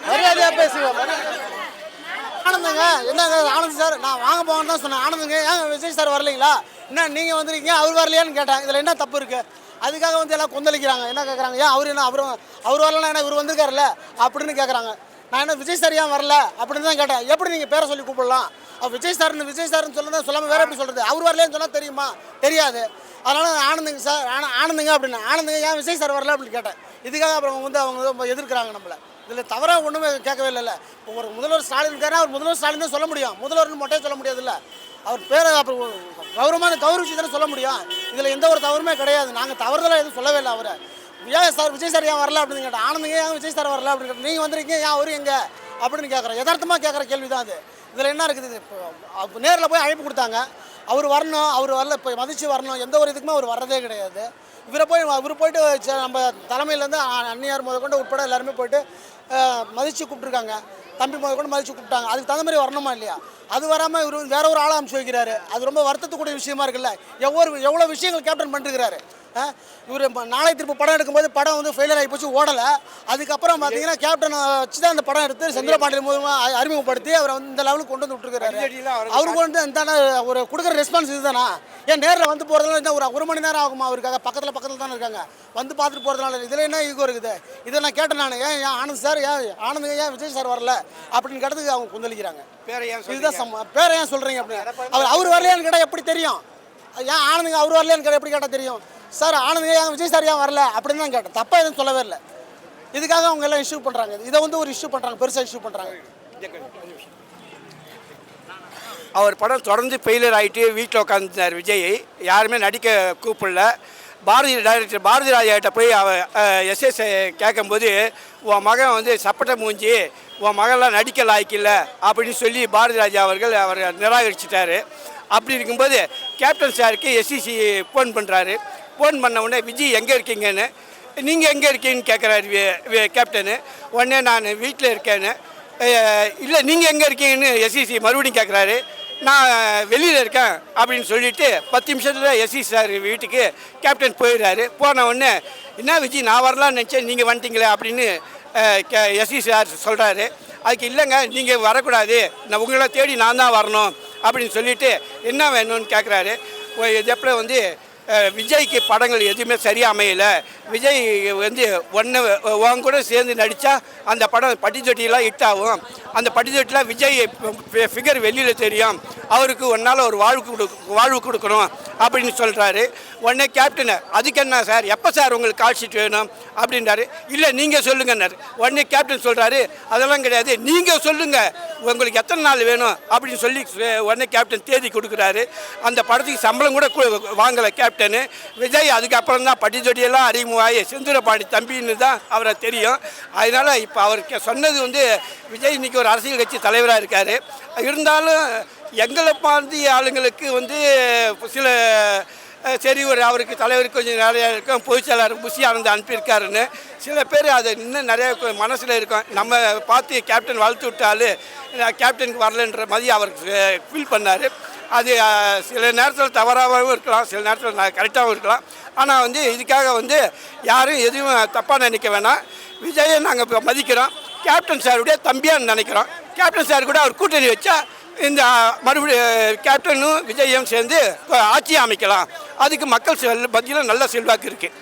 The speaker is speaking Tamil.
மரியாதையா பேசுவோம். ஆனந்தங்க என்னங்க ஆனந்த் சார், நான் வாங்க போகணும்னு தான் சொன்னேன். ஆனந்தங்க ஏன் விஜய் சார் வரலைங்களா, என்ன நீங்கள் வந்துருக்கீங்க அவர் வரலையான்னு கேட்டேன். இதில் என்ன தப்பு இருக்குது? அதுக்காக வந்து எல்லாம் கொந்தளிக்கிறாங்க. என்ன கேட்குறாங்க, ஏன் அவர் என்ன அவர் வரலன்னா என்ன இவர் வந்திருக்காருல்ல அப்படின்னு கேட்குறாங்க. நான் என்ன விஜய் சார் ஏன் வரல அப்படின்னு தான் கேட்டேன். எப்படி நீங்கள் பேரை சொல்லி கூப்பிடலாம்? விஜய் சார்னு சொல்லுறது சொல்லாமல் வேறு எப்படி சொல்கிறது? அவர் வரலன்னு சொன்னால் தெரியுமா? தெரியாது. அதனால் ஆனந்துங்க சார் ஆனந்துங்க அப்படின்னு ஆனந்துங்க ஏன் விஜய் சார் வரல அப்படின்னு கேட்டேன். இதுக்காக அப்புறம் வந்து அவங்க எதிர்க்கிறாங்க நம்மளை. இதில் தவறாக ஒன்றுமே கேட்கவே இல்லைல்ல. இப்போ ஒரு முதல்வர் ஸ்டாலின் இருக்காருன்னா அவர் முதல்வர் ஸ்டாலின் தான் சொல்ல முடியும். முதல்வர்னு மட்டும் சொல்ல முடியாதுல்ல. அவர் பேரை அப்புறம் கௌரவிச்சு தானே சொல்ல முடியும். இதில் எந்த ஒரு தவறுமே கிடையாது. நாங்கள் தவறுதலாக எதுவும் சொல்லவே இல்லை. அவரை ஏன் சார் விஜய் சார் ஏன் வரல அப்படின்னு கேட்டேன். ஆனந்துங்க ஏன் விஜய் சார் வரல அப்படின்னு கேட்டேன். நீங்கள் வந்திருக்கீங்க ஏன் அவரு எங்கே அப்படின்னு கேட்குறோம். யதார்த்தமாக கேட்குற கேள்வி தான் அது. இதில் என்ன இருக்குது? இப்போ நேரில் போய் அழைப்பு கொடுத்தாங்க. அவர் வரணும், அவர் வரல, இப்போ மதித்து வரணும். எந்த ஒரு இதுக்குமே அவர் வர்றதே கிடையாது. இவர் போயிட்டு நம்ம தலைமையிலேருந்து அந்நியார் முதற்கொண்டு உட்பட எல்லாருமே போயிட்டு மதித்து கூப்பிட்ருக்காங்க. தம்பி முதற்கொண்டு மதித்து கூப்பிட்டாங்க. அதுக்கு தகுந்த மாதிரி வரணுமா இல்லையா? அது வராமல் இவர் வேற ஒரு ஆளை அனுப்பிச்சு வைக்கிறாரு. அது ரொம்ப வருத்தத்துக்கூடிய விஷயமா இருக்குல்ல. எவ்வளோ விஷயங்கள் கேப்டன் பண்ணிருக்கிறாரு. இவர் நாளை திருப்பி படம் எடுக்கும்போது படம் வந்து ஃபெயிலியர் ஆகி போச்சு, ஓடலை. அதுக்கப்புறம் பார்த்தீங்கன்னா கேப்டன் வச்சு தான் அந்த படம் எடுத்து செந்தில்பாண்டியன் மூலமாக அறிமுகப்படுத்தி அவரை வந்து இந்த லெவலுக்கு கொண்டு வந்து விட்டுருக்காரு. அவருக்கு வந்து இந்த ஒரு கொடுக்குற ரெஸ்பான்ஸ் இதுதானா? ஏன் நேரில் வந்து போகிறதுனால ஒரு மணி நேரம் ஆகுமா? அவருக்காக பக்கத்தில் தானே இருக்காங்க. வந்து பார்த்துட்டு போகிறதுனால இதில் என்ன ஈகோ இருக்குது? இதை நான் கேட்டேன். நான் ஏன் ஆனந்த் சார் ஆனந்துங்க ஏன் விஜய் சார் வரல அப்படின்னு கேட்டதுக்கு அவங்க கொந்தளிக்கிறாங்க. இதுதான் பேரை ஏன் சொல்கிறீங்க அப்படின்னு. அவர் வரலையான்னு கேட்டால் எப்படி தெரியும்? ஏன் ஆனந்துங்க அவர் வரலையான்னு கேட்டால் எப்படி கேட்டால் தெரியும்? சார் ஆனந்துங்க ஏன் விஜய் சார் ஏன் வரல அப்படின்னு தான் கேட்டேன். தப்பாக எதுவும் சொல்லவே இல்லை. இதுக்காக அவங்க எல்லாம் இஷ்யூ பண்ணுறாங்க. இதை வந்து ஒரு இஷ்யூ பண்ணுறாங்க, பெருசாக இஷ்யூ பண்ணுறாங்க. அவர் படம் தொடர்ந்து ஃபெயிலியர் ஆகிட்டு வீட்டில் உட்காந்துருந்தார் விஜய். யாருமே நடிக்க கூப்பிடல. டைரக்டர் பாரதி ராஜாட்ட போய் எஸ்எஸ் கேட்கும்போது உன் மகன் வந்து சப்பட்டை மூஞ்சி, உன் மகன்லாம் நடிக்க லாய்க்கில்ல அப்படின்னு சொல்லி பாரதி ராஜா அவர்கள் அவர் நிராகரிச்சிட்டாரு. அப்படி இருக்கும்போது கேப்டன் சாருக்கு எஸ்சிசி ஃபோன் பண்ணுறாரு. ஃபோன் பண்ண உடனே விஜய் எங்கே இருக்கீங்கன்னு, நீங்கள் எங்கே இருக்கீங்கன்னு கேட்குறாரு கேப்டனு. உடனே நான் வீட்டில் இருக்கேன்னு. இல்லை நீங்கள் எங்கே இருக்கீங்கன்னு எஸ்சிசி மறுபடியும் கேட்குறாரு. நான் வெளியில் இருக்கேன் அப்படின்னு சொல்லிவிட்டு 10 நிமிஷத்தில் எஸ்சி சார் வீட்டுக்கு கேப்டன் போயிடுறாரு. போன உடனே என்ன விஜய் நான் வரலான்னு நினச்சேன், நீங்கள் வந்துட்டீங்களே அப்படின்னு எஸ்சி சார் சொல்கிறாரு. அதுக்கு இல்லைங்க நீங்கள் வரக்கூடாது, நான் உங்களை தேடி நான் தான் வரணும் அப்படின்னு சொல்லிவிட்டு என்ன வேணும்னு கேட்குறாரு. எப்போ வந்து விஜய்க்கு படங்கள் எதுவுமே சரியாக அமையலை. விஜய் வந்து உன் கூட சேர்ந்து நடித்தா அந்த படம் பட்டித்தொட்டியெல்லாம் ஹிட் ஆகும். அந்த பட்டித்தொட்டியில் விஜய் ஃபிகர் வெளியில் தெரியும். அவருக்கு ஒன்றால் ஒரு வாழ்வு கொடுக்கணும் அப்படின்னு சொல்கிறாரு. உடனே கேப்டனை அதுக்கு என்ன சார், எப்போ சார் உங்களுக்கு கால் ஷீட் வேணும் அப்படின்றாரு. இல்லை நீங்கள் சொல்லுங்கன்னாரு. உடனே கேப்டன் சொல்கிறாரு அதெல்லாம் கிடையாது, நீங்கள் சொல்லுங்கள் உங்களுக்கு எத்தனை நாள் வேணும் அப்படின்னு சொல்லி உடனே கேப்டன் தேதி கொடுக்குறாரு. அந்த படத்துக்கு சம்பளம் கூட வாங்கலை கேப்டனு. விஜய் அதுக்கப்புறம் தான் பட்டித்தொட்டியெல்லாம் அறிமுகமாகி செந்தூரபாண்டி தம்பின்னு தான் அவரை தெரியும். அதனால் இப்போ அவருக்கு சொன்னது வந்து விஜய் இன்றைக்கி ஒரு அரசியல் கட்சி தலைவராக இருக்கார். இருந்தாலும் எங்களை பாந்தி ஆளுங்களுக்கு வந்து சில சரி ஒரு அவருக்கு தலைவருக்கு கொஞ்சம் நிறையா இருக்கும், பொதுச்செயலாளர் புஷி ஆனந்த் அனுப்பியிருக்காருன்னு சில பேர் அது இன்னும் நிறைய மனசில் இருக்கும். நம்ம பார்த்து கேப்டன் வளர்த்து விட்டாலும் கேப்டனுக்கு வரலன்ற மாதிரி அவர் ஃபீல் பண்ணார். அது சில நேரத்தில் தவறாகவும் இருக்கலாம், சில நேரத்தில் கரெக்டாகவும் இருக்கலாம். ஆனால் வந்து இதுக்காக வந்து யாரும் எதுவும் தப்பாக நினைக்க வேணாம். விஜயை நாங்கள் மதிக்கிறோம், கேப்டன் சாருடைய தம்பியாக நினைக்கிறோம். கேப்டன் சார் கூட அவர் கூட்டணி வச்சா இந்த மறுபடியும் கேப்டனும் விஜயும் சேர்ந்து ஆட்சியை அமைக்கலாம். அதுக்கு மக்கள் மத்தியில் நல்ல செல்வாக்கு இருக்குது.